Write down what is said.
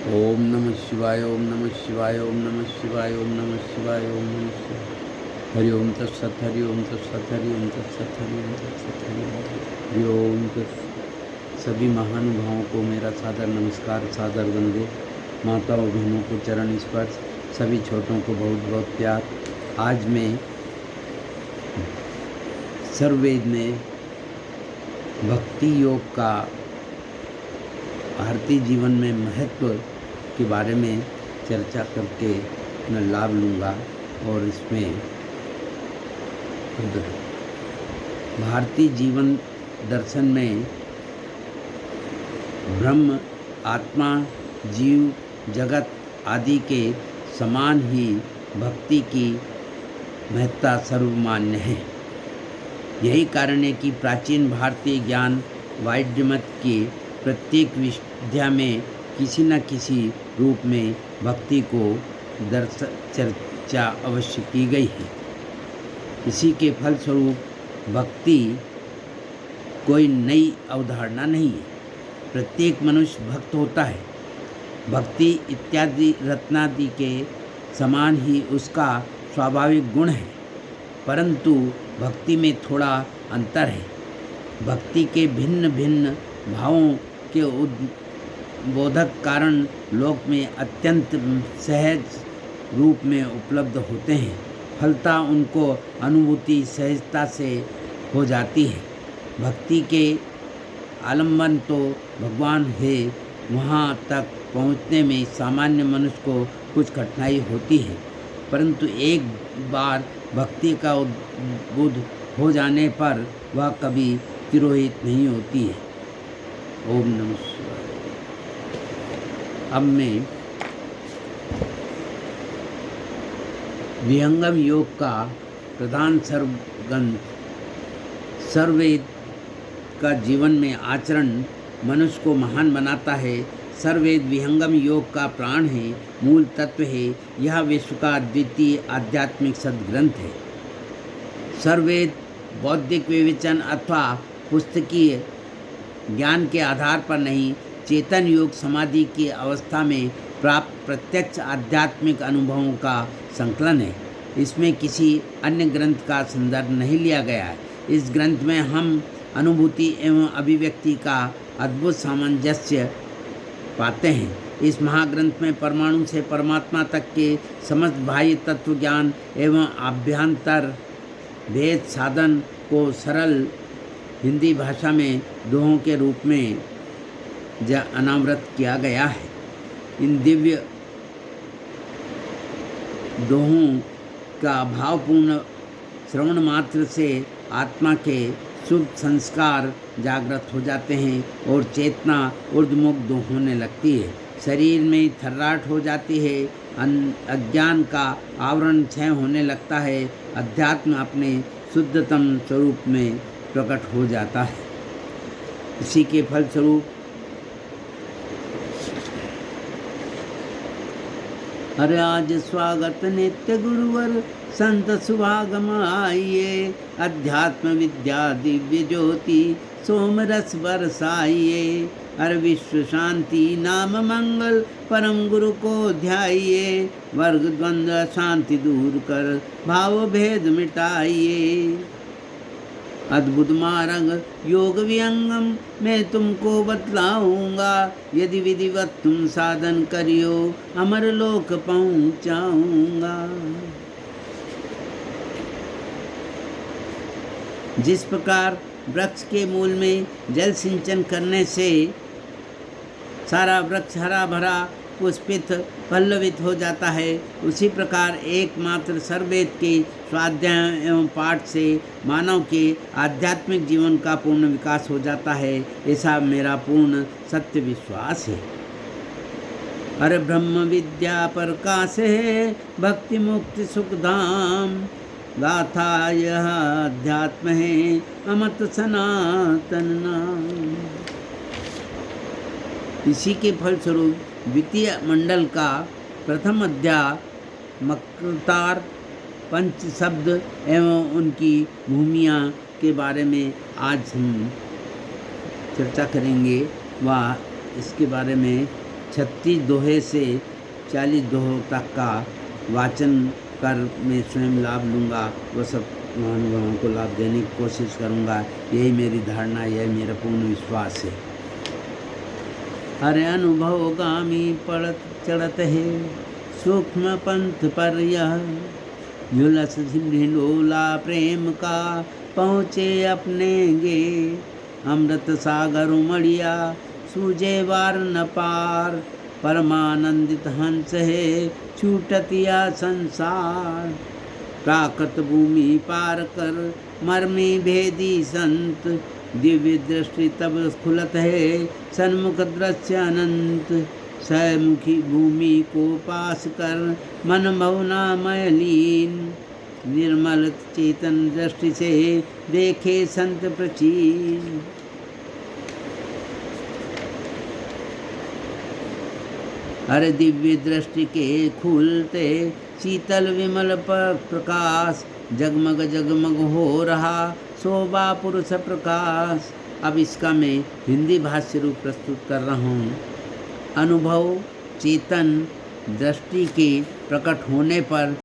ओम नमः शिवाय ओम नमः शिवाय ओम नमः शिवाय ओम नमः शिवाय ओम नमः शिवाय। हरि ओम तत्सत हरि ओम तत्सत हरि ओम तत्सत हरि ओम तत्सत हरि ओम तत्सत। सभी महानुभावों को मेरा सादर नमस्कार, सादर वंदे। माताओं बहनों को चरण स्पर्श, सभी छोटों को बहुत बहुत प्यार। आज मैं सर्ववेद में भक्ति योग का भारतीय जीवन में महत्व के बारे में चर्चा करके मैं लाभ लूँगा। और इसमें भारतीय जीवन दर्शन में ब्रह्म, आत्मा, जीव, जगत आदि के समान ही भक्ति की महत्ता सर्वमान्य है। यही कारण है कि प्राचीन भारतीय ज्ञान वाणिज्य मत की प्रत्येक विद्या में किसी न किसी रूप में भक्ति को चर्चा अवश्य की गई है। इसी के फलस्वरूप भक्ति कोई नई अवधारणा नहीं है। प्रत्येक मनुष्य भक्त होता है। भक्ति इत्यादि रत्नादि के समान ही उसका स्वाभाविक गुण है, परंतु भक्ति में थोड़ा अंतर है। भक्ति के भिन्न भिन्न भावों के उद्बोधक कारण लोक में अत्यंत सहज रूप में उपलब्ध होते हैं। फलता उनको अनुभूति सहजता से हो जाती है। भक्ति के आलंबन तो भगवान है, वहाँ तक पहुँचने में सामान्य मनुष्य को कुछ कठिनाई होती है, परंतु एक बार भक्ति का उद्बोध हो जाने पर वह कभी तिरोहित नहीं होती है। ओम नमः शिवाय। अब मैं विहंगम योग का प्रधान सर्वग्रंथ सर्ववेद का जीवन में आचरण मनुष्य को महान बनाता है। सर्ववेद विहंगम योग का प्राण है, मूल तत्व है। यह विश्व का अद्वितीय आध्यात्मिक सद्ग्रंथ है। सर्ववेद बौद्धिक विवेचन अथवा पुस्तकीय ज्ञान के आधार पर नहीं, चेतन योग समाधि की अवस्था में प्राप्त प्रत्यक्ष आध्यात्मिक अनुभवों का संकलन है। इसमें किसी अन्य ग्रंथ का संदर्भ नहीं लिया गया है। इस ग्रंथ में हम अनुभूति एवं अभिव्यक्ति का अद्भुत सामंजस्य पाते हैं। इस महाग्रंथ में परमाणु से परमात्मा तक के समस्त बाह्य तत्व ज्ञान एवं आभ्यंतर भेद साधन को सरल हिंदी भाषा में दोहों के रूप में अनावृत किया गया है। इन दिव्य दोहों का भावपूर्ण श्रवण मात्र से आत्मा के शुभ संस्कार जागृत हो जाते हैं और चेतना ऊर्ध्वमुख होने लगती है। शरीर में थर्राहट हो जाती है। अज्ञान का आवरण क्षय होने लगता है। अध्यात्म अपने शुद्धतम स्वरूप में प्रकट हो जाता है। इसी के फलस्वरूप हर आज स्वागत नित्य गुरुवर संत सुभागम आइए। अध्यात्म विद्या दिव्य ज्योति सोम रस बरसाइए। हर विश्व शांति नाम मंगल परम गुरु को ध्याइए। वर्ग द्वंद्व शांति दूर कर भाव भेद मिटाइए। अद्भुत मार्ग योग विहंगम मैं तुमको बतलाऊंगा। यदि विधिवत तुम साधन करियो अमर लोक पहुंचाऊंगा। जिस प्रकार वृक्ष के मूल में जल सिंचन करने से सारा वृक्ष हरा भरा पुष्पित पल्लवित हो जाता है, उसी प्रकार एकमात्र सर्ववेद के स्वाध्याय एवं पाठ से मानव के आध्यात्मिक जीवन का पूर्ण विकास हो जाता है। ऐसा मेरा पूर्ण सत्य विश्वास है। हर ब्रह्म विद्या प्रकाश है, भक्ति मुक्ति सुख धाम। गाथा यह अध्यात्म है, अमत सनातन नाम। इसी के फलस्वरूप द्वितीय मंडल का प्रथम अध्याय मकतार पंच शब्द एवं उनकी भूमिया के बारे में आज हम चर्चा करेंगे व इसके बारे में 36 दोहे से 40 दोहों तक का वाचन कर मैं स्वयं लाभ लूँगा, वह सब महानुभावों को लाभ देने की कोशिश करूँगा। यही मेरी धारणा, यही मेरा पूर्ण विश्वास है। हरे अनुभव गामी पड़त चढ़त है, सूक्ष्म पंथ पर यह झुलस ढिंडोला प्रेम का पहुँचे अपने गे। अमृत सागर उमड़िया सूझे वार न पार, परमानंदित हंस है छूटतिया संसार। प्राकृत भूमि पार कर मर्मी भेदी संत, दिव्य दृष्टि तब खुलत है सन्मुख दृश्य अनंत। सहमुखी भूमि को पास कर मन भवनामय लीन, निर्मल चेतन दृष्टि से देखे संत प्रचीन। हर दिव्य दृष्टि के खुलते शीतल विमल पर प्रकाश, जगमग जगमग हो रहा शोभा पुरुष प्रकाश। अब इसका मैं हिंदी भाष्य रूप प्रस्तुत कर रहा हूँ। अनुभव चेतन दृष्टि के प्रकट होने पर